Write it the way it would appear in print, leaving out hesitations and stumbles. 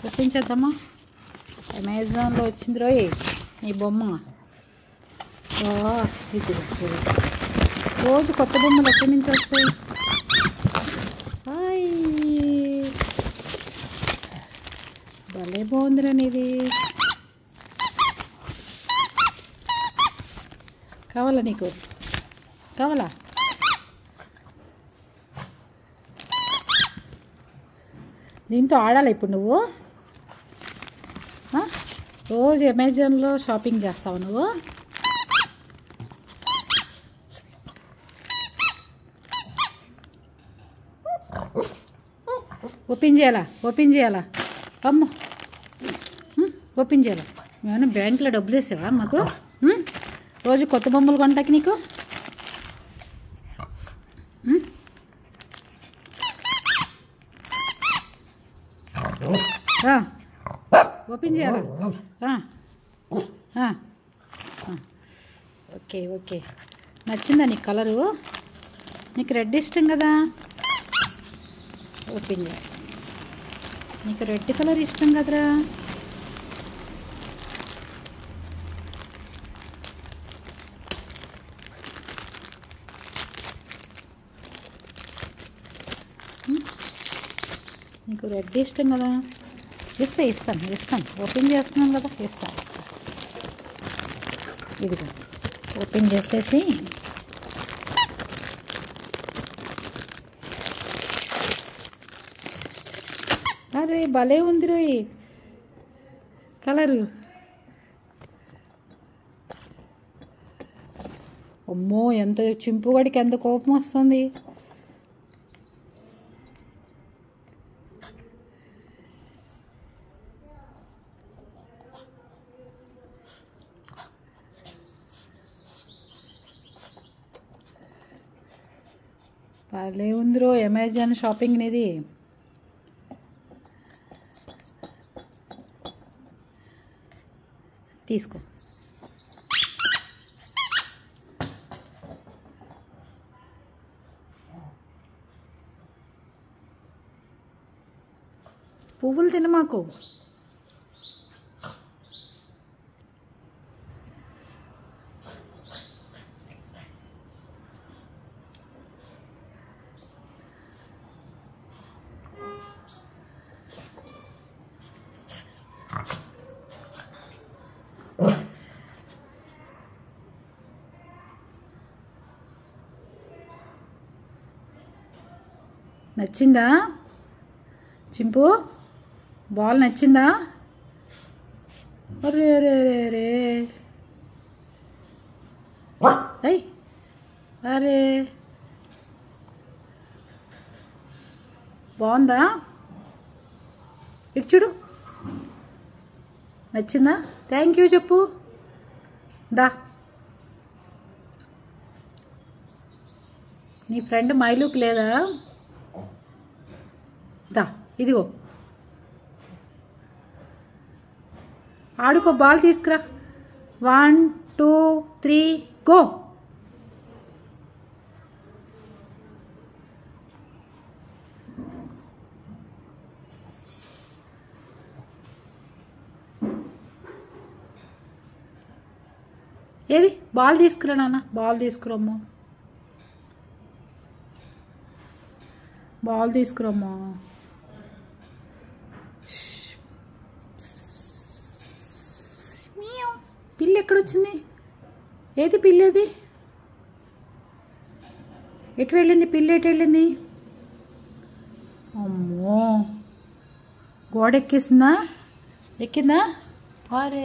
ఒప్పించేద్దామా? అమెజాన్లో వచ్చింది రోయ్ ఈ బొమ్మ. ఇది రోజు కొత్త బొమ్మలు ఎక్కడి నుంచి వస్తాయి? హాయ్, భలే బాగుందిరా ఇది. కావాలా నీకు? కావాలా? దీంతో ఆడాలి ఇప్పుడు నువ్వు. రోజు అమెజాన్లో షాపింగ్ చేస్తావు నువ్వు. ఓపెన్ చేయాలా? అమ్మ, ఓపెన్ చేయాలా? ఏమైనా బ్యాంకులో డబ్బులు వేసావా మాకు? రోజు కొత్త బొమ్మలు కొంటాకి నీకు. ఓపెన్ చేయాలా? ఓకే. నచ్చిందా నీకు కలరు? నీకు రెడ్ ఇష్టం కదా, ఓపెన్ చేస్తా. నీకు రెడ్ కలర్ ఇష్టం కదరా. నీకు రెడ్ ఇష్టం కదా, ఇస్తాను. ఓపెన్ చేస్తున్నాను కదా, ఇస్తాను. ఇదిగో ఓపెన్ చేసేసి అరే భలే ఉంది రోయ్ కలరు. అమ్మో, ఎంత చింపుగడికి ఎంత కోపం వస్తుంది. భలే ఉందిరో అమెజాన్ షాపింగ్ అనేది. తీసుకో. పువ్వులు తినమాకు. నచ్చిందా చింపు? బాల్ నచ్చిందా? అరే అరే బాగుందా? ఇటు చూడు. నచ్చిందా? థ్యాంక్ యూ చెప్పు. దా, నీ ఫ్రెండ్ మైలుక్ లేదా? దా, ఇదిగో ఆడుకో. బాల్ తీసుకురా. 1 2 3 గో. ఏది బాల్ తీసుకురా నాన్న. బాల్ తీసుకురమ్మా. బాల్ తీసుకురమ్మా. పిల్లి ఎక్కడొచ్చింది? ఏది పిల్లి? అది ఎటు వెళ్ళింది? పిల్లి ఎటు వెళ్ళింది? అమ్మో, గోడ ఎక్కేసిందా? ఎక్కిందా? అరే